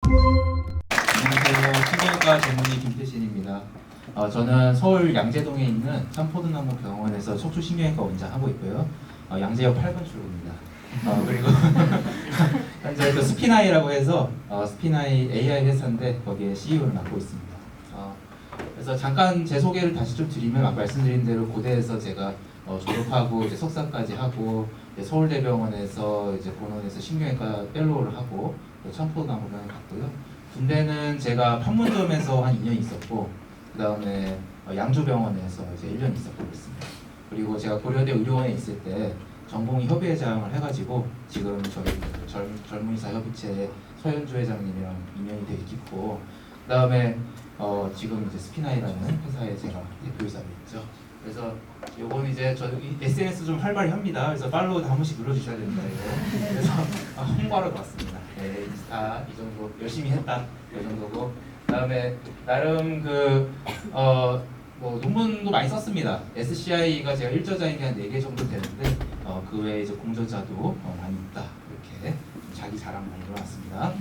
안녕하세요. 신경외과 전문의 김태신입니다. 저는 서울 양재동에 있는 삼포드나무 병원에서 척추신경외과 원장 하고 있고요. 양재역 8번 출구입니다. 그리고 현재 또 스피나이라고 해서 스피나이 AI 회사인데 거기에 CEO를 맡고 있습니다. 그래서 잠깐 제 소개를 다시 좀 드리면 아까 말씀드린 대로 고대에서 제가 졸업하고 이제 석사까지 하고 이제 서울대병원에서 이제 본원에서 신경외과 펠로우를 하고 또 삼포드나무병원에 갔고요. 군대는 제가 판문점에서 한 2년 있었고 그 다음에 양주병원에서 이제 1년 있었고 그랬습니다. 그리고 제가 고려대 의료원에 있을 때 전공의 협의회장을 해가지고 지금 저희 젊은이사 협의체 서현주 회장님이랑 인연이 되게 깊고 그 다음에 지금 이제 스피나이라는 회사에 제가 대표이사로 있죠. 그래서 요건 이제 저 SNS 좀 활발히 합니다. 그래서 팔로우도 한 번씩 눌러주셔야 됩니다. 이거. 그래서 홍보하러 왔습니다. 네, 인스타 이 정도 열심히 했다 이 정도고 그다음에 나름 뭐 논문도 많이 썼습니다. SCI가 제가 1저자인 게 한 4개 정도 되는데 그 외에 이제 공저자도 많이 있다 이렇게 자기 자랑 많이 해놨습니다.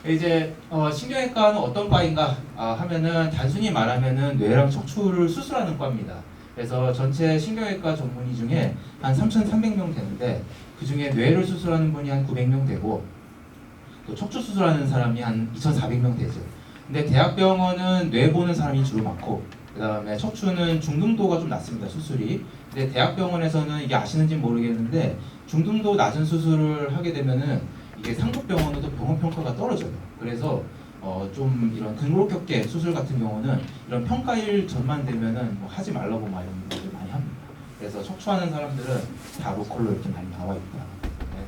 이제 신경외과는 어떤 과인가 하면은 단순히 말하면은 뇌랑 척추를 수술하는 과입니다. 그래서 전체 신경외과 전문의 중에 한 3,300명 되는데 그 중에 뇌를 수술하는 분이 한 900명 되고 또 척추 수술하는 사람이 한 2,400명 되죠. 근데 대학병원은 뇌 보는 사람이 주로 많고 그 다음에 척추는 중등도가 좀 낮습니다. 수술이. 근데 대학병원에서는 이게 아시는지 모르겠는데 중등도 낮은 수술을 하게 되면은 이게 상급병원으로도 병원 평가가 떨어져요. 그래서 좀 이런 등록격계 수술 같은 경우는 이런 평가일 전만 되면은 뭐 하지 말라고 막 이런 얘기를 많이 합니다. 그래서 척추하는 사람들은 다 로컬로 이렇게 많이 나와 있다. 네.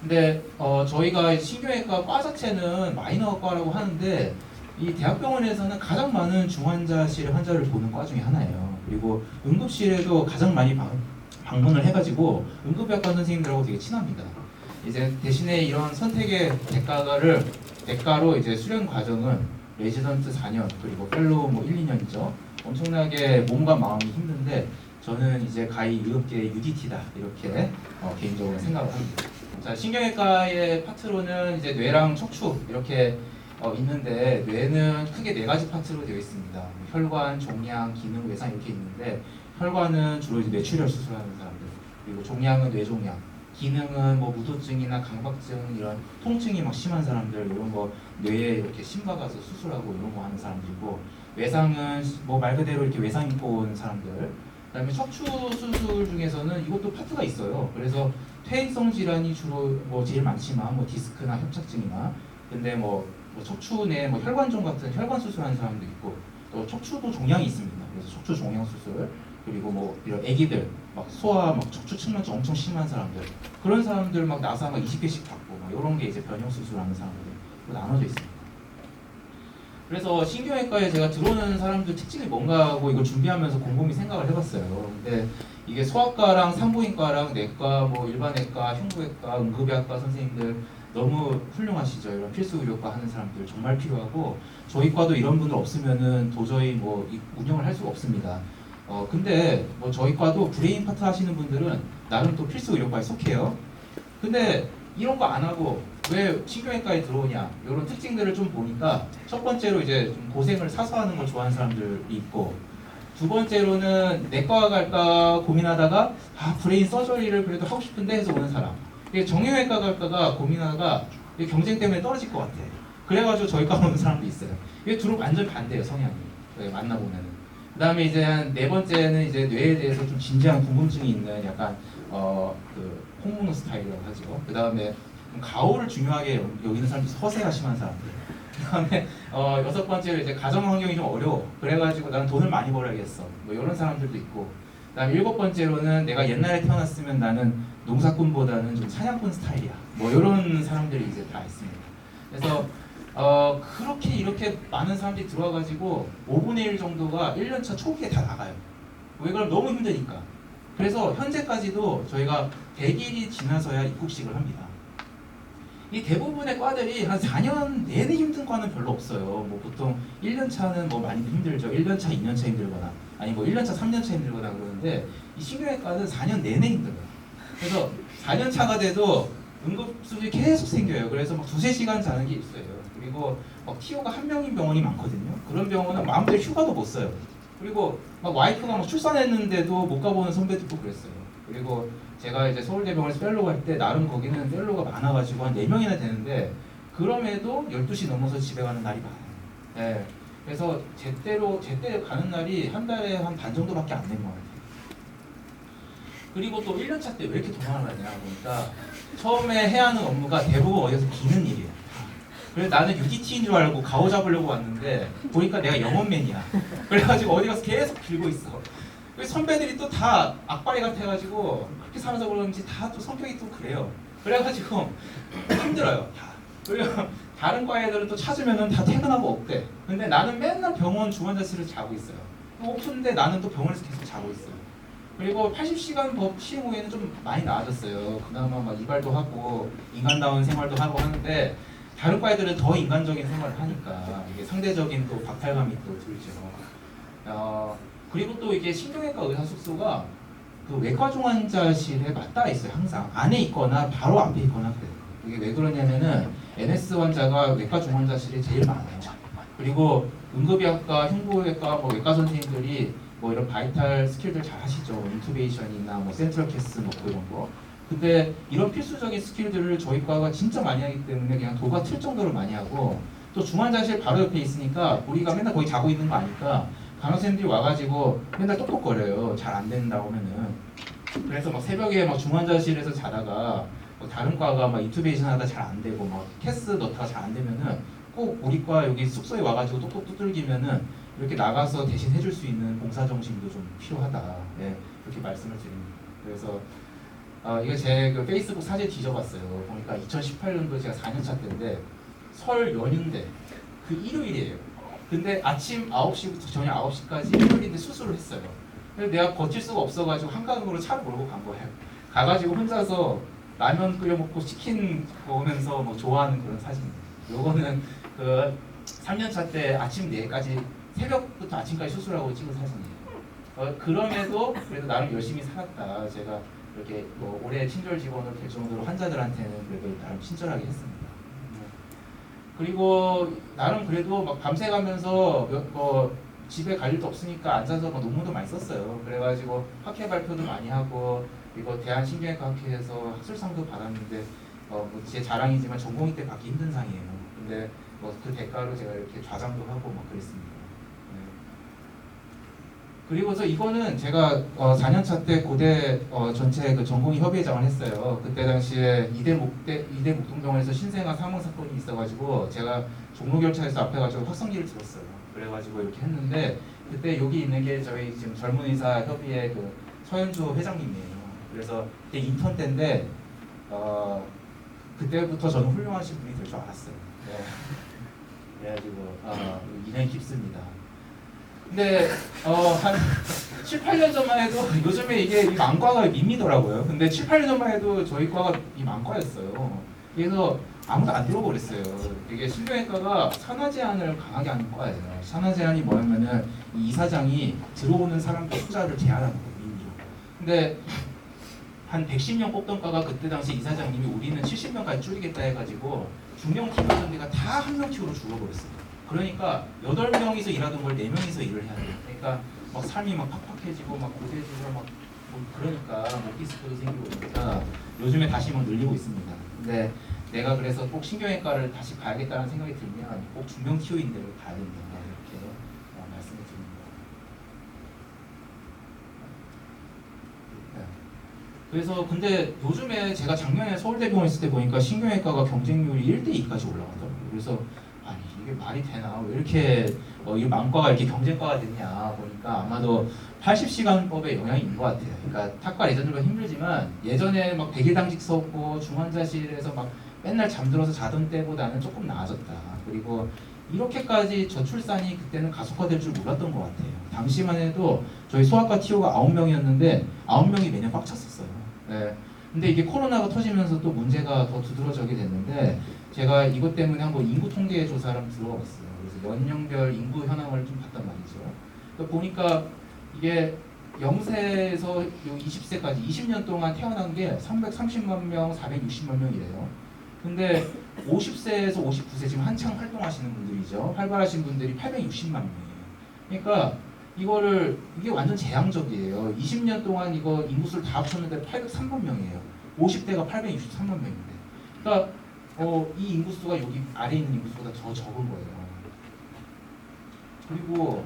근데 저희가 신경외과 과 자체는 마이너과라고 하는데 이 대학병원에서는 가장 많은 중환자실 환자를 보는 과 중에 하나예요. 그리고 응급실에도 가장 많이 방문을 해가지고 응급의학과 선생님들하고 되게 친합니다. 이제 대신에 이런 선택의 대가로 이제 수련 과정은 레지던트 4년 그리고 펠로우 뭐 1, 2년이죠. 엄청나게 몸과 마음이 힘든데 저는 이제 가히 의업계의 UDT다 이렇게 개인적으로 생각을 합니다. 자, 신경외과의 파트로는 이제 뇌랑 척추 이렇게 있는데 뇌는 크게 4가지 파트로 되어 있습니다. 혈관, 종양, 기능, 외상 이렇게 있는데 혈관은 주로 이제 뇌출혈 수술하는 사람들 그리고 종양은 뇌종양 기능은 뭐 무도증이나 강박증 이런 통증이 막 심한 사람들 이런 거 뇌에 이렇게 심가 가서 수술하고 이런 거 하는 사람들이고 외상은 뭐 말 그대로 이렇게 외상 입고 온 사람들 그다음에 척추 수술 중에서는 이것도 파트가 있어요. 그래서 퇴행성 질환이 주로 뭐 제일 많지만 뭐 디스크나 협착증이나 근데 뭐 척추 내 뭐 혈관종 같은 혈관 수술하는 사람도 있고 또 척추도 종양이 있습니다. 그래서 척추 종양 수술 그리고 뭐 이런 아기들 막 소아 막 척추 측만증 엄청 심한 사람들 그런 사람들 막 나사 막 20개씩 받고 막 이런 게 이제 변형 수술하는 사람들이 나눠져 있습니다. 그래서 신경외과에 제가 들어오는 사람들 특징이 뭔가 하고 이걸 준비하면서 곰곰이 생각을 해봤어요. 근데 이게 소아과랑 산부인과랑 내과 뭐 일반외과, 흉부외과, 응급의학과 선생님들 너무 훌륭하시죠. 이런 필수 의료과 하는 사람들 정말 필요하고 저희 과도 이런 분들 없으면은 도저히 뭐 운영을 할 수가 없습니다. 근데 뭐 저희 과도 브레인 파트 하시는 분들은 나름 또 필수 의료과에 속해요. 근데 이런 거 안 하고 왜 신경외과에 들어오냐 이런 특징들을 좀 보니까 첫 번째로 이제 좀 고생을 사서 하는 걸 좋아하는 사람들이 있고 두 번째로는 내과 갈까 고민하다가 브레인 서저리를 그래도 하고 싶은데 해서 오는 사람 정형외과 갈까가 고민하다가 경쟁 때문에 떨어질 것 같아. 그래가지고 저희 과 오는 사람도 있어요. 이게 둘은 완전 반대예요. 성향이 만나보면은. 그 다음에 이제 한 4번째는 이제 뇌에 대해서 좀 진지한 궁금증이 있는 약간 그 홍문호 스타일이라고 하죠. 그 다음에 가오를 중요하게 여기는 사람들이 서세가 심한 사람들. 그 다음에 6번째로 이제 가정 환경이 좀 어려워. 그래가지고 나는 돈을 많이 벌어야겠어. 뭐 이런 사람들도 있고. 그 다음에 7번째로는 내가 옛날에 태어났으면 나는 농사꾼보다는 좀 사냥꾼 스타일이야. 뭐 이런 사람들이 이제 다 있습니다. 그래서 그렇게 이렇게 많은 사람들이 들어와가지고 5분의 1 정도가 1년차 초기에 다 나가요. 왜 그럼 너무 힘드니까. 그래서 현재까지도 저희가 100일이 지나서야 입국식을 합니다. 이 대부분의 과들이 한 4년 내내 힘든 과는 별로 없어요. 뭐 보통 1년차는 뭐 많이 힘들죠. 1년차, 2년차 힘들거나 아니 뭐 1년차, 3년차 힘들거나 그러는데 이 신경외과는 4년 내내 힘들어요. 그래서 4년차가 돼도 응급수술이 계속 생겨요. 그래서 막 두세 시간 자는 게 있어요. 그리고 막 TO가 한 명인 병원이 많거든요. 그런 병원은 마음대로 휴가도 못 써요. 그리고 막 와이프가 막 출산했는데도 못 가보는 선배도 있고 그랬어요. 그리고 제가 이제 서울대병원에서 펠로우 할 때 나름 거기는 펠로우가 많아가지고 한 4명이나 되는데 그럼에도 12시 넘어서 집에 가는 날이 많아요. 네. 그래서 제때 가는 날이 한 달에 한 반 정도밖에 안 된 것 같아요. 그리고 또 1년차 때 왜 이렇게 도망을 가냐 보니까 처음에 해야 하는 업무가 대부분 어디서 비는 일이에요. 그래서 나는 UDT인 줄 알고 가오 잡으려고 왔는데 보니까 내가 영업맨이야. 그래가지고 어디 가서 계속 빌고 있어. 그래서 선배들이 또 다 악바리 같아가지고 그렇게 살아서 그런지 다 또 성격이 또 그래요. 그래가지고 힘들어요. 다. 그리고 다른 과 애들은 또 찾으면은 다 퇴근하고 없대. 근데 나는 맨날 병원 중환자실을 자고 있어요. 오픈인데 나는 또 병원에서 계속 자고 있어요. 그리고 80시간 법 시행 후에는 좀 많이 나아졌어요. 그나마 막 이발도 하고 인간다운 생활도 하고 하는데 다른 과 애들은 더 인간적인 생활을 하니까 이게 상대적인 또 박탈감이 또 들죠. 그리고 또 이게 신경외과 의사 숙소가 그 외과 중환자실에 맞닿아 있어요. 항상 안에 있거나 바로 앞에 있거나 그래요. 이게 왜 그러냐면은 NS 환자가 외과 중환자실이 제일 많아요. 그리고 응급의학과, 흉부외과, 뭐 외과 선생님들이 뭐 이런 바이탈 스킬들 잘 하시죠. 인투베이션이나 뭐 센트럴 캐스 뭐 그런 거. 근데 이런 필수적인 스킬들을 저희 과가 진짜 많이 하기 때문에 그냥 도가 틀 정도로 많이 하고 또 중환자실 바로 옆에 있으니까 우리가 맨날 거기 자고 있는 거 아니까 간호사님들이 와가지고 맨날 똑똑거려요. 잘 안 된다고 하면은. 그래서 막 새벽에 막 중환자실에서 자다가 다른 과가 막 인투베이션 하다 잘 안 되고 막 캐스 넣다가 잘 안 되면은 꼭 우리 과 여기 숙소에 와가지고 똑똑 두들기면은 이렇게 나가서 대신 해줄 수 있는 봉사 정신도 좀 필요하다. 네, 그렇게 말씀을 드립니다. 그래서 이거 제 그 페이스북 사진 뒤져봤어요. 보니까 2018년도 제가 4년차 때인데 설 연휴인데 그 일요일이에요. 근데 아침 9시부터 저녁 9시까지 일요일인데 수술을 했어요. 근데 내가 버틸 수가 없어가지고 한강으로 차를 몰고 간 거예요. 가가지고 혼자서 라면 끓여 먹고 치킨 먹으면서 뭐 좋아하는 그런 사진이에요. 요거는 그 3년차 때 아침 4시까지 새벽부터 아침까지 수술하고 찍은 사진이에요. 그럼에도 그래도 나름 열심히 살았다. 제가 이렇게 뭐 올해 친절 직원으로 될 정도로 환자들한테는 그래도 나름 친절하게 했습니다. 그리고 나름 그래도 막 밤새 가면서 뭐 집에 갈 일도 없으니까 앉아서 막 논문도 많이 썼어요. 그래가지고 학회 발표도 많이 하고 그리고 대한신경외과 학회에서 학술상도 받았는데 뭐 제 자랑이지만 전공의 때 받기 힘든 상이에요. 근데 뭐 그 대가로 제가 이렇게 좌장도 하고 막 그랬습니다. 네. 그리고서 이거는 제가 4년차 때 고대 전체 그 전공의 협의회장을 했어요. 그때 당시에 이대 목동병원에서 신생아 사망 사건이 있어가지고 제가 종로결차에서 앞에 가지고 확성기를 들었어요. 그래가지고 이렇게 했는데 그때 여기 있는 게 저희 지금 젊은 의사 협의회 그 서현주 회장님이에요. 그래서 그때 인턴 때인데 그때부터 저는 훌륭하신 분이 될 줄 알았어요. 네. 그래가지고 인연이 깊습니다. 근데 한 7, 8년 전만 해도 요즘에 이게 이 만과가 밈이더라고요. 근데 7, 8년 전만 해도 저희 과가 이 만과였어요. 그래서 아무도 안 들어오고 그랬어요. 이게 신경외과가 산화 제한을 강하게 하는 과예요. 산화 제한이 뭐냐면은 이 이사장이 들어오는 사람들 숫자를 제한하는 거예요. 임의로. 근데 한 110명 뽑던 과가 그때 당시 이사장님이 우리는 70명까지 줄이겠다 해가지고 중경팀이었던 데가 다 한 명 튀어로 줄어버렸어요. 그러니까 8명이서 일하던 걸 4명이서 일을 해야 돼요. 그러니까 막 삶이 막 팍팍해지고 막 고대지고 막 뭐 그러니까 목디스크도 생기고 그러니까 요즘에 다시 막 늘리고 있습니다. 근데 내가 그래서 꼭 신경외과를 다시 가야겠다는 생각이 들면 꼭 중경 TO인 데로 가야 된다 이렇게 말씀을 드립니다. 네. 그래서 근데 요즘에 제가 작년에 서울대병원 있을 때 보니까 신경외과가 경쟁률이 1대2까지 올라가더라고요. 그래서 아니 이게 말이 되나 왜 이렇게 이 만과가 이렇게 경쟁과가 됐냐 보니까 아마도 80시간법에 영향이 있는 것 같아요. 그러니까 탁과 레전드가 힘들지만 예전에 막 100일 당직 썼고 중환자실에서 막 맨날 잠들어서 자던 때보다는 조금 나아졌다. 그리고 이렇게까지 저출산이 그때는 가속화될 줄 몰랐던 것 같아요. 당시만 해도 저희 소아과 TO가 9명이었는데 9명이 매년 꽉 찼었어요. 네. 근데 이게 코로나가 터지면서 또 문제가 더 두드러지게 됐는데 제가 이것 때문에 한번 인구 통계 조사를 한번 들어가 봤어요. 그래서 연령별 인구 현황을 좀 봤단 말이죠. 그러니까 보니까 이게 0세에서 20세까지 20년 동안 태어난 게 330만 명, 460만 명이래요. 근데 50세에서 59세 지금 한창 활동하시는 분들이죠. 활발하신 분들이 860만 명이에요. 그러니까 이게 완전 재앙적이에요. 20년 동안 이거 인구수를 다 합쳤는데 803만 명이에요. 50대가 863만 명인데. 그러니까 이 인구수가 여기 아래 있는 인구수보다 더 적은 거예요. 그리고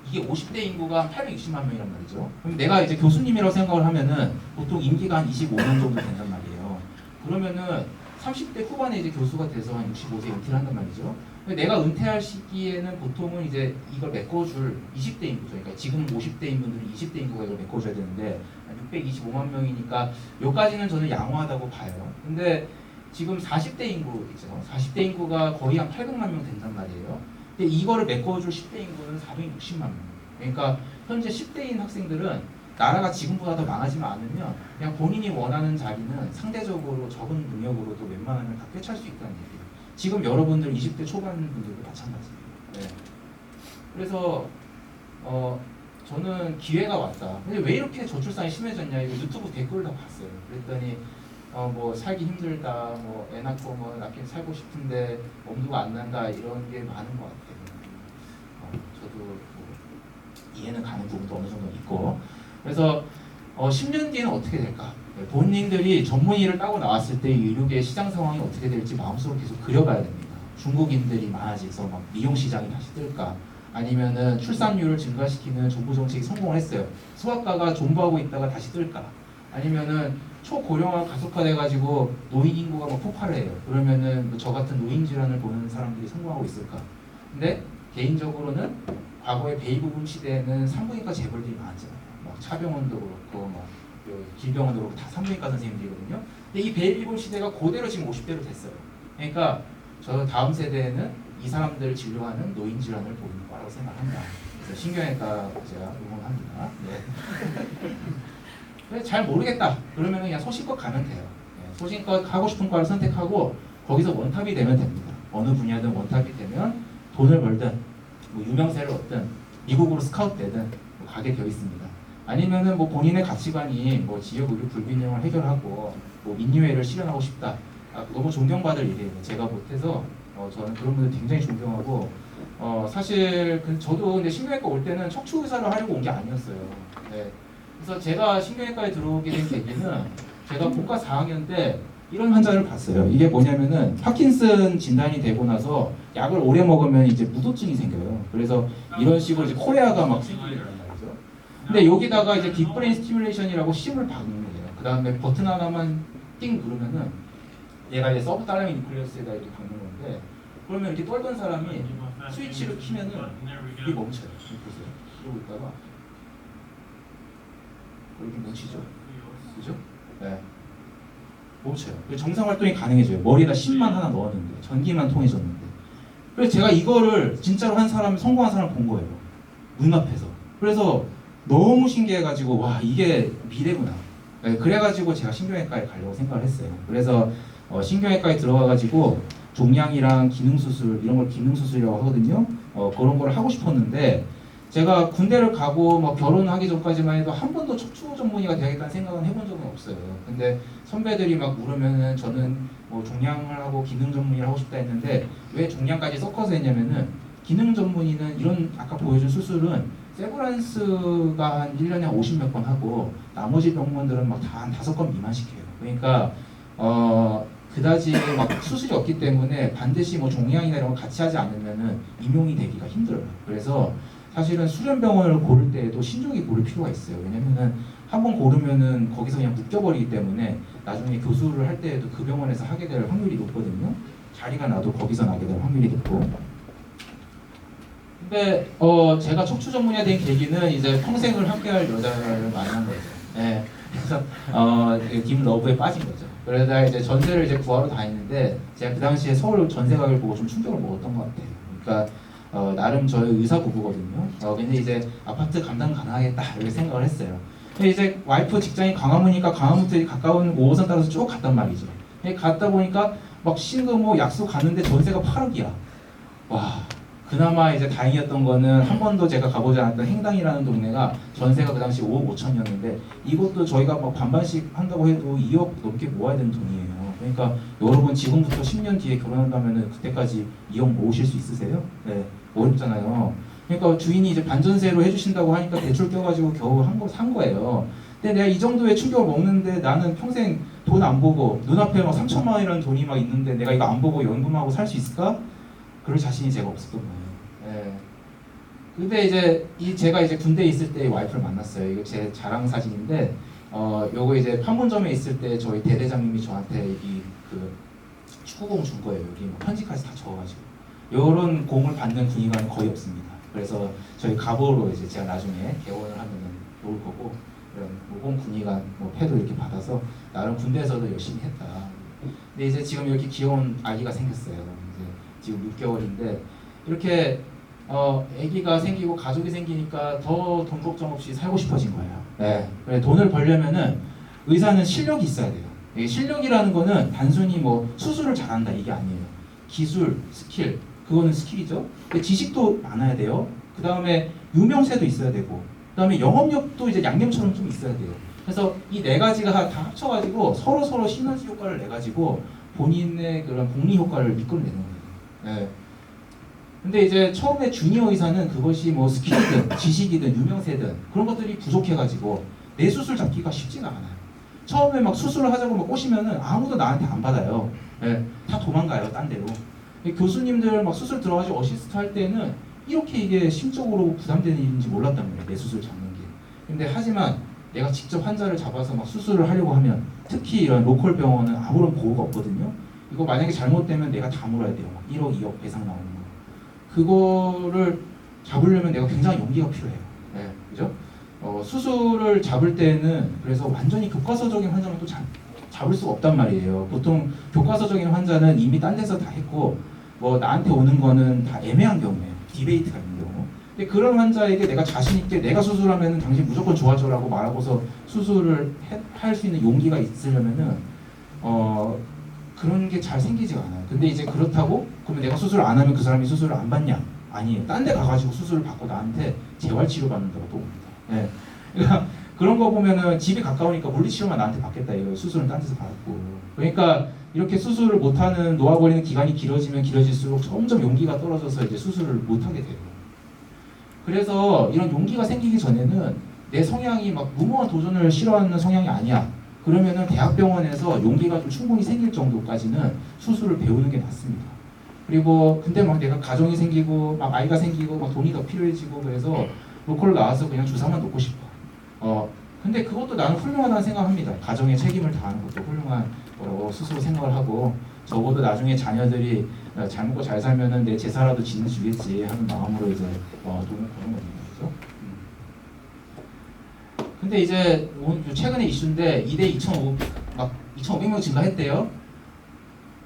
이게 50대 인구가 한 860만 명이란 말이죠. 그럼 내가 이제 교수님이라고 생각을 하면은 보통 임기가 한 25년 정도 된단 말이에요. 그러면은 30대 후반에 이제 교수가 돼서 한 65세 은퇴를 한단 말이죠. 내가 은퇴할 시기에는 보통은 이제 이걸 메꿔줄 20대 인구죠. 그러니까 지금 50대인 분들이 20대 인구가 이걸 메꿔줘야 되는데 625만 명이니까 여기까지는 저는 양호하다고 봐요. 근데 지금 40대 인구 있죠. 40대 인구가 거의 한 800만 명 된단 말이에요. 근데 이거를 메꿔줄 10대 인구는 460만 명. 그러니까 현재 10대인 학생들은 나라가 지금보다 더 망하지만 않으면 그냥 본인이 원하는 자리는 상대적으로 적은 능력으로도 웬만하면 다 꿰찰 수 있다는 얘기예요. 지금 여러분들 20대 초반 분들도 마찬가지예요. 네. 그래서 저는 기회가 왔다. 근데 왜 이렇게 저출산이 심해졌냐 이거 유튜브 댓글 다 봤어요. 그랬더니 뭐 살기 힘들다, 뭐 애 낳고 뭐 낳긴 살고 싶은데 엄두가 안 난다 이런 게 많은 것 같아요. 저도 뭐 이해는 가는 부분도 어느 정도 있고. 그래서 10년 뒤에는 어떻게 될까? 본인들이 전문의를 따고 나왔을 때 의료계 시장 상황이 어떻게 될지 마음속으로 계속 그려봐야 됩니다. 중국인들이 많아져서 막 미용 시장이 다시 뜰까? 아니면은 출산율을 증가시키는 정부 정책이 성공을 했어요. 소아과가 존버하고 있다가 다시 뜰까? 아니면은 초고령화 가속화돼가지고 노인 인구가 막 폭발을 해요. 그러면은 저 같은 노인 질환을 보는 사람들이 성공하고 있을까? 근데 개인적으로는 과거의 베이비붐 시대에는 산부인과 재벌들이 많았잖아요. 막 차병원도 그렇고 막 길병원도 그렇고 다 산부인과 선생님들이거든요. 근데 이 베이비붐 시대가 그대로 지금 50대로 됐어요. 그러니까 저 다음 세대에는 이 사람들을 진료하는 노인 질환을 보는 거라고 생각합니다. 그래서 신경외과 제가 응원합니다. 네. 잘 모르겠다. 그러면 그냥 소신껏 가면 돼요. 네. 소신껏 하고 싶은 과를 선택하고 거기서 원탑이 되면 됩니다. 어느 분야든 원탑이 되면 돈을 벌든 뭐 유명세를 얻든 미국으로 스카우트 되든 뭐 가게 되어 있습니다. 아니면은 뭐 본인의 가치관이 뭐 지역 의료 불균형을 해결하고 뭐 민주화를 실현하고 싶다. 너무 존경받을 일이에요. 제가 못해서 저는 그런 분들 굉장히 존경하고 사실 저도 근데 신경외과 올 때는 척추 의사를 하려고 온 게 아니었어요. 네. 그래서 제가 신경외과에 들어오게 된 계기는 제가 본과 4학년 때 이런 환자를 봤어요. 이게 뭐냐면은 파킨슨 진단이 되고 나서 약을 오래 먹으면 이제 무도증이 생겨요. 그래서 이런 식으로 이제 코레아가 막 생기게 된단 말이죠. 근데 여기다가 이제 딥브레인 스티뮬레이션이라고 심을 박는 거예요. 그 다음에 버튼 하나만 띵 누르면은 얘가 이제 서브탈라미 뉴클리어스에다 이렇게 박는 건데 그러면 이렇게 떨던 사람이 스위치를 키면은 이게 멈춰요. 보세요. 이러고 있다가 이렇게 멈추죠. 그죠? 네. 멈춰요. 정상 활동이 가능해져요. 머리에다 심만 하나 넣었는데 전기만 통해졌는데. 그래서 제가 이거를 진짜로 한 사람, 성공한 사람을 본 거예요. 눈앞에서. 그래서 너무 신기해가지고 와 이게 미래구나. 네, 그래가지고 제가 신경외과에 가려고 생각을 했어요. 그래서 신경외과에 들어가가지고 종양이랑 기능수술 이런 걸 기능수술이라고 하거든요. 그런 걸 하고 싶었는데 제가 군대를 가고 뭐 결혼하기 전까지만 해도 한 번도 척추 전문의가 되겠다는 생각은 해본 적은 없어요. 근데 선배들이 막 물으면은 저는 뭐 종양을 하고 기능 전문의를 하고 싶다 했는데 왜 종양까지 섞어서 했냐면은 기능 전문의는 이런 아까 보여준 수술은 세브란스가 한 1년에 50몇 번 하고 나머지 병원들은 막 다 한 5건 미만씩 해요. 그러니까 그다지 막 수술이 없기 때문에 반드시 뭐 종양이나 이런 거 같이 하지 않으면은 임용이 되기가 힘들어요. 그래서 사실은 수련병원을 고를 때에도 신중히 고를 필요가 있어요. 왜냐면은 한번 고르면은 거기서 그냥 묶여버리기 때문에 나중에 교수를 할 때에도 그 병원에서 하게 될 확률이 높거든요. 자리가 나도 거기서 나게 될 확률이 높고. 근데 제가 척추 전문의가 된 계기는 이제 평생을 함께할 여자를 만난 거죠. 네. 그래서 김러브에 빠진 거죠. 그러다 이제 전세를 이제 구하러 다니는데 제가 그 당시에 서울 전세 가격을 보고 좀 충격을 먹었던 것 같아요. 그러니까 나름 저희 의사 부부거든요. 근데 이제 아파트 감당 가능하겠다 이렇게 생각을 했어요. 근데 이제 와이프 직장이 광화문이니까 광화문부터 가까운 5호선 따라서 쭉 갔단 말이죠. 갔다 보니까 막 신금 뭐 약속 갔는데 전세가 8억이야. 와 그나마 이제 다행이었던 거는 한 번도 제가 가보지 않았던 행당이라는 동네가 전세가 그 당시 5억 5천이었는데 이것도 저희가 막 반반씩 한다고 해도 2억 넘게 모아야 되는 돈이에요. 그러니까 여러분 지금부터 10년 뒤에 결혼한다면 그때까지 2억 모으실 수 있으세요? 네, 어렵잖아요. 그러니까 주인이 이제 반전세로 해주신다고 하니까 대출 껴가지고 겨우 산 거예요. 근데 내가 이 정도의 충격을 먹는데 나는 평생 돈 안 보고 눈앞에 막 3천만 원이라는 돈이 막 있는데 내가 이거 안 보고 연금하고 살 수 있을까? 그럴 자신이 제가 없었던 거예요. 예. 근데 이제 제가 이제 군대에 있을 때 와이프를 만났어요. 이거 제 자랑 사진인데 요거 이제 판문점에 있을 때 저희 대대장님이 저한테 그 축구공 준 거예요. 여기 뭐 편지까지 다 적어가지고 요런 공을 받는 군의관은 거의 없습니다. 그래서 저희 갑오로 이제 제가 나중에 개원을 하면은 놓을 거고 이런 모공 군의관 뭐 패도 이렇게 받아서 나름 군대에서도 열심히 했다. 근데 이제 지금 이렇게 귀여운 아기가 생겼어요. 이제 지금 6개월인데 이렇게 아기가 생기고 가족이 생기니까 더 돈 걱정 없이 살고 싶어진 거예요. 네. 그래 돈을 벌려면은 의사는 실력이 있어야 돼요. 이게 실력이라는 거는 단순히 뭐 수술을 잘한다 이게 아니에요. 기술, 스킬, 그거는 스킬이죠. 지식도 많아야 돼요. 그 다음에 유명세도 있어야 되고, 그 다음에 영업력도 이제 양념처럼 좀 있어야 돼요. 그래서 이 네 가지가 다 합쳐가지고 서로 시너지 효과를 내가지고 본인의 그런 복리 효과를 이끌어내는 거예요. 네. 근데 이제 처음에 주니어 의사는 그것이 뭐 스킬이든 지식이든 유명세든 그런 것들이 부족해가지고 내 수술 잡기가 쉽지가 않아요. 처음에 막 수술을 하자고 막 꼬시면은 아무도 나한테 안 받아요. 네, 다 도망가요, 딴 데로. 교수님들 막 수술 들어가지고 어시스트 할 때는 이렇게 이게 심적으로 부담되는 일인지 몰랐단 말이에요, 내 수술 잡는 게. 근데 하지만 내가 직접 환자를 잡아서 막 수술을 하려고 하면 특히 이런 로컬 병원은 아무런 보호가 없거든요. 이거 만약에 잘못되면 내가 다 물어야 돼요. 막 1억, 2억 배상 나오는 거. 그거를 잡으려면 내가 굉장히 용기가 필요해요. 네, 그죠? 수술을 잡을 때는 그래서 완전히 교과서적인 환자는 또 잡을 수가 없단 말이에요. 보통 교과서적인 환자는 이미 딴 데서 다 했고 뭐 나한테 오는 거는 다 애매한 경우예요. 디베이트가 있는 경우. 근데 그런 환자에게 내가 자신 있게 내가 수술하면 당신 무조건 좋아져라고 말하고서 수술을 할 수 있는 용기가 있으려면은 그런 게 잘 생기지가 않아요. 근데 이제 그렇다고 그러면 내가 수술을 안 하면 그 사람이 수술을 안 받냐? 아니에요. 딴 데 가가지고 수술을 받고 나한테 재활치료 받는다고 또 옵니다. 네. 그러니까 그런 거 보면은 집이 가까우니까 물리치료만 나한테 받겠다 이거예요. 수술은 딴 데서 받고. 그러니까 이렇게 수술을 못하는 놓아버리는 기간이 길어지면 길어질수록 점점 용기가 떨어져서 이제 수술을 못하게 돼요. 그래서 이런 용기가 생기기 전에는 내 성향이 막 무모한 도전을 싫어하는 성향이 아니야. 그러면은 대학병원에서 용기가 좀 충분히 생길 정도까지는 수술을 배우는 게 낫습니다. 그리고 근데 막 내가 가정이 생기고 막 아이가 생기고 막 돈이 더 필요해지고 그래서 로컬로 나와서 그냥 주사만 놓고 싶어. 근데 그것도 나는 훌륭하다는 생각합니다. 가정에 책임을 다하는 것도 훌륭한 거라고 스스로 생각을 하고 적어도 나중에 자녀들이 잘 먹고 잘 살면은 내 제사라도 지내주겠지 하는 마음으로 이제 돈을 버는 겁니다. 그죠? 근데 이제 최근에 이슈인데 2대 2,500명 증가했대요.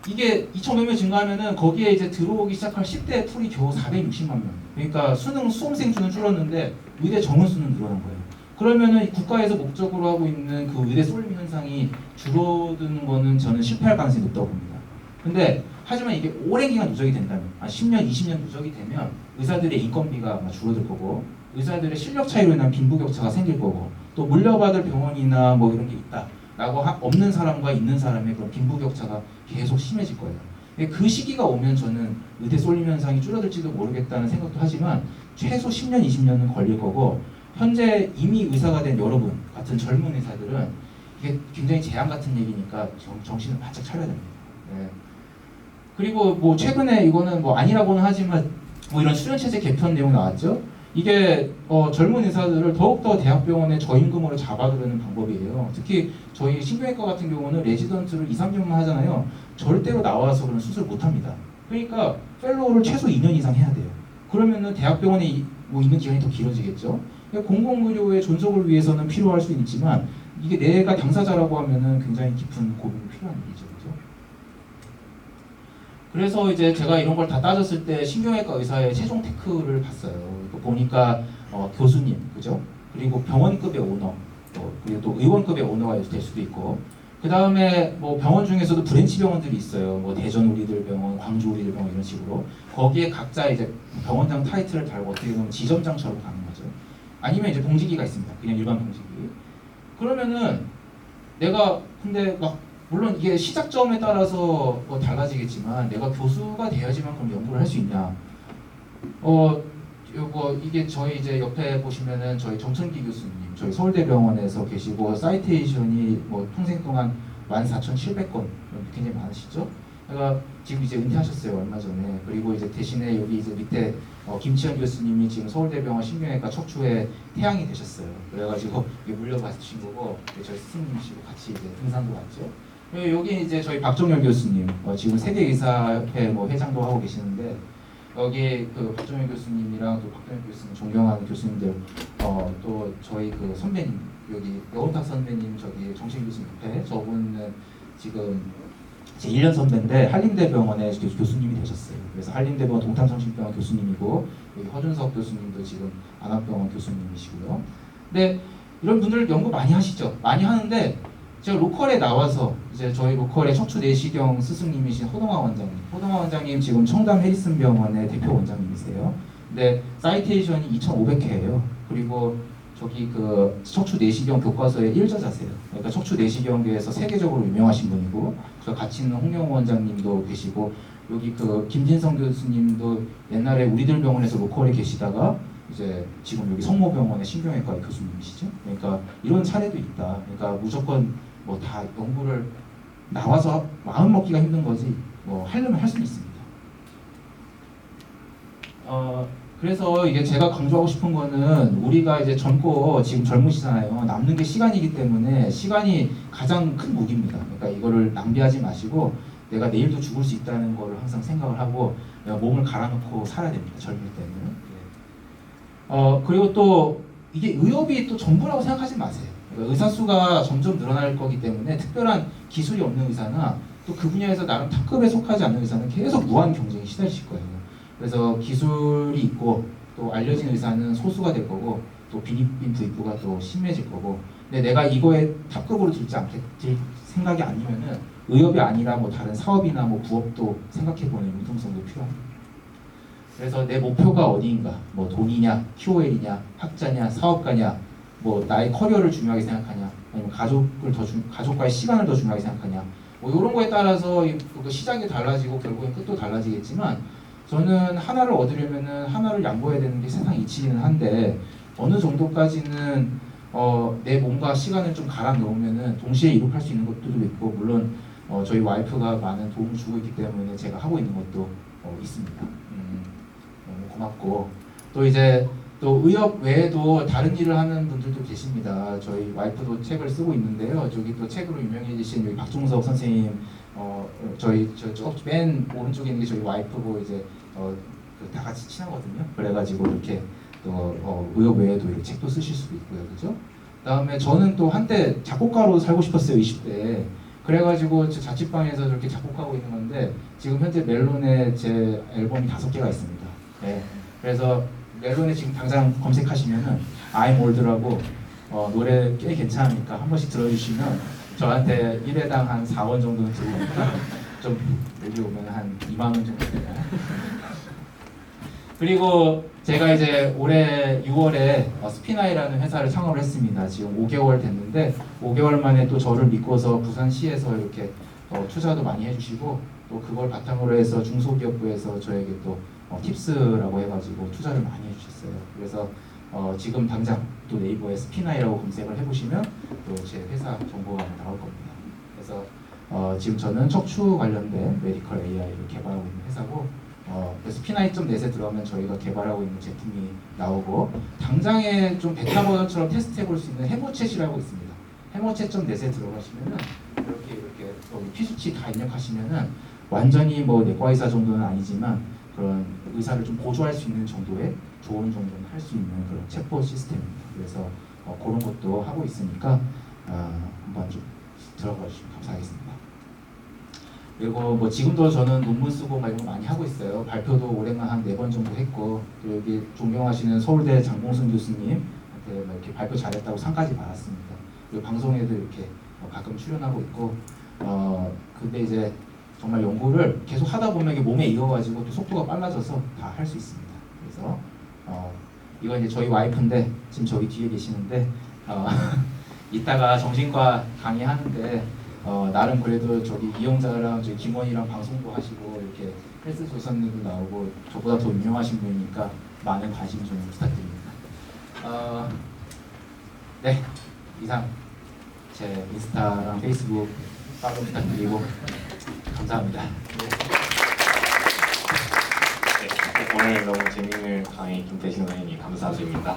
이게 2,500명 증가하면은 거기에 이제 들어오기 시작할 10대 풀이 겨우 460만 명. 그러니까 수험생 수는 줄었는데 의대 정원 수는 늘어난 거예요. 그러면은 국가에서 목적으로 하고 있는 그 의대 쏠림 현상이 줄어드는 거는 저는 실패할 가능성이 높다고 봅니다. 근데 하지만 이게 오랜 기간 누적이 된다면 10년, 20년 누적이 되면 의사들의 인건비가 아마 줄어들 거고 의사들의 실력 차이로 인한 빈부격차가 생길 거고 또 물려받을 병원이나 뭐 이런 게 있다라고 없는 사람과 있는 사람의 그런 빈부격차가 계속 심해질 거예요. 그 시기가 오면 저는 의대 쏠림 현상이 줄어들지도 모르겠다는 생각도 하지만 최소 10년, 20년은 걸릴 거고 현재 이미 의사가 된 여러분 같은 젊은 의사들은 이게 굉장히 재앙 같은 얘기니까 정신을 바짝 차려야 됩니다. 네. 그리고 뭐 최근에 이거는 뭐 아니라고는 하지만 뭐 이런 수련체제 개편 내용 나왔죠. 이게 젊은 의사들을 더욱더 대학병원에 저임금으로 잡아두려는 방법이에요. 특히 저희 신경외과 같은 경우는 레지던트를 2, 3년만 하잖아요. 절대로 나와서 그런 수술 못합니다. 그러니까 펠로우를 최소 2년 이상 해야 돼요. 그러면은 대학병원에 뭐 있는 기간이 더 길어지겠죠. 그러니까 공공의료의 존속을 위해서는 필요할 수 있지만 이게 내가 당사자라고 하면은 굉장히 깊은 고민이 필요한 일이죠. 그죠? 그래서 이제 제가 이런 걸 다 따졌을 때 신경외과 의사의 최종 테크를 봤어요. 보니까 교수님, 그죠? 그리고 병원급의 오너, 그리고 또 의원급의 오너가 될 수도 있고, 그 다음에 뭐 병원 중에서도 브랜치 병원들이 있어요. 뭐 대전 우리들 병원, 광주 우리들 병원 이런 식으로. 거기에 각자 이제 병원장 타이틀을 달고 어떻게 보면 지점장처럼 가는 거죠. 아니면 이제 동지기가 있습니다. 그냥 일반 동지기. 그러면은 내가 근데 막 물론 이게 시작점에 따라서 뭐 달라지겠지만 내가 교수가 돼야지만 그럼 연구를 할 수 있냐? 요거 이게 저희 이제 옆에 보시면은 저희 정천기 교수님, 저희 서울대병원에서 계시고 사이테이션이 뭐 평생 동안 14,700건 굉장히 많으시죠? 그러니까 지금 이제 은퇴하셨어요 얼마 전에. 그리고 이제 대신에 여기 이제 밑에 김치현 교수님이 지금 서울대병원 신경외과 척추에 태양이 되셨어요. 그래가지고 이게 물려받으신 거고 저희 스승님이시고 같이 이제 등산도 갔죠. 여기 이제 저희 박종열 교수님 지금 세계의사협회 뭐 회장도 하고 계시는데. 여기 그 박정현 교수님이랑 또 박정현 교수님 존경하는 교수님들 또 저희 그 선배님 여기 여운탁 선배님 저기 정신 교수님 옆에 저분은 지금 제 1년 선배인데 한림대병원의 교수님이 되셨어요. 그래서 한림대병원 동탄정신병원 교수님이고 여기 허준석 교수님도 지금 안암병원 교수님이시고요. 근데 이런 분들 연구 많이 하시죠. 많이 하는데 제가 로컬에 나와서 이제 저희 로컬의 척추 내시경 스승님이신 호동화 원장님 지금 청담 해리슨 병원의 대표 원장님이세요. 근데 사이테이션이 2,500회예요. 그리고 저기 그 척추 내시경 교과서의 1저자세요. 그러니까 척추 내시경계에서 세계적으로 유명하신 분이고, 저 같이 있는 홍영호 원장님도 계시고, 여기 그 김진성 교수님도 옛날에 우리들 병원에서 로컬에 계시다가 이제 지금 여기 성모병원의 신경외과 교수님이시죠. 그러니까 이런 사례도 있다. 그러니까 무조건 뭐 다 연구를 나와서 마음 먹기가 힘든 거지 뭐 하려면 할 수는 있습니다. 그래서 이게 제가 강조하고 싶은 거는 우리가 이제 젊고 지금 젊으시잖아요. 남는 게 시간이기 때문에 시간이 가장 큰 무기입니다. 그러니까 이거를 낭비하지 마시고 내가 내일도 죽을 수 있다는 걸 항상 생각을 하고 내가 몸을 갈아놓고 살아야 됩니다. 젊을 때는. 그리고 또 이게 의협이 또 전부라고 생각하지 마세요. 그러니까 의사 수가 점점 늘어날 거기 때문에 특별한 기술이 없는 의사나 또 그 분야에서 나름 탑급에 속하지 않는 의사는 계속 무한 경쟁에 시달리실 거예요. 그래서 기술이 있고 또 알려진 의사는 소수가 될 거고 또 빈입빈 부익부가 또 심해질 거고. 근데 내가 이거에 탑급으로 들 생각이 아니면은 의협이 아니라 뭐 다른 사업이나 뭐 부업도 생각해보는 융통성도 필요합니다. 그래서 내 목표가 어디인가? 뭐 돈이냐, QOL이냐, 학자냐, 사업가냐, 뭐 나의 커리어를 중요하게 생각하냐, 아니면 가족과의 시간을 더 중요하게 생각하냐, 뭐 이런 거에 따라서 그 시작이 달라지고 결국엔 끝도 달라지겠지만 저는 하나를 얻으려면은 하나를 양보해야 되는 게 세상 이치기는 한데 어느 정도까지는 내 몸과 시간을 좀 갈아 넣으면은 동시에 이룩할 수 있는 것들도 있고 물론 저희 와이프가 많은 도움을 주고 있기 때문에 제가 하고 있는 것도 있습니다. 너무 고맙고 또 이제 또 의협 외에도 다른 일을 하는 분들도 계십니다. 저희 와이프도 책을 쓰고 있는데요. 저기 또 책으로 유명해지신 여기 박종석 선생님, 저희 맨 오른쪽에 있는 게 저희 와이프고 이제 다 같이 친하거든요. 그래가지고 이렇게 또 의협 외에도 이렇게 책도 쓰실 수도 있고요, 그죠? 그다음에 저는 또 한때 작곡가로 살고 싶었어요, 20대에. 그래가지고 제 자취방에서 이렇게 작곡하고 있는 건데 지금 현재 멜론에 제 앨범이 5개가 있습니다. 네. 그래서 멜론에 지금 당장 검색하시면은 I'm Old라고 노래 꽤 괜찮으니까 한 번씩 들어주시면 저한테 1회당 한 4원 정도는 들어오니까 좀 여기 오면 한 2만 원 정도 돼요. 그리고 제가 이제 올해 6월에 스피나이라는 회사를 창업을 했습니다. 지금 5개월 됐는데 5개월 만에 또 저를 믿고서 부산시에서 이렇게 투자도 많이 해주시고 또 그걸 바탕으로 해서 중소기업부에서 저에게 또 팁스라고 해가지고 투자를 많이 해주셨어요. 그래서 지금 당장 또 네이버에 스피나이라고 검색을 해보시면 또 제 회사 정보가 나올 겁니다. 그래서 지금 저는 척추 관련된 메디컬 AI를 개발하고 있는 회사고 그래서 P9.net에 들어가면 저희가 개발하고 있는 제품이 나오고 당장에 좀 베타 버전처럼 테스트해볼 수 있는 해모챗이라고 있습니다. 해모챗.net에 들어가시면은 이렇게 피수치 다 입력하시면은 완전히 뭐 내과 의사 정도는 아니지만 그런 의사를 좀 보조할 수 있는 정도의 좋은 정도는 할 수 있는 그런 챗봇 시스템입니다. 그래서 그런 것도 하고 있으니까 한번 좀 들어가 주시면 감사하겠습니다. 그리고 뭐 지금도 저는 논문 쓰고 막 이런 거 많이 하고 있어요. 발표도 올해만 한 4번 정도 했고 또 여기 존경하시는 서울대 장봉순 교수님한테 막 이렇게 발표 잘했다고 상까지 받았습니다. 그리고 방송에도 이렇게 가끔 출연하고 있고 근데 이제 정말 연구를 계속 하다 보면 이게 몸에 익어가지고 또 속도가 빨라져서 다 할 수 있습니다. 그래서 이건 이제 저희 와이프인데 지금 저희 뒤에 계시는데 이따가 정신과 강의하는데 나름 그래도 저기 이영자랑 저희 김원이랑 방송도 하시고 이렇게 헬스 조선님도 나오고 저보다 더 유명하신 분이니까 많은 관심 좀 부탁드립니다. 네, 이상 제 인스타랑 페이스북 팔로우 부탁드리고 감사합니다. 오늘 너무 재미있는 강의 김태신 선생님 감사드립니다.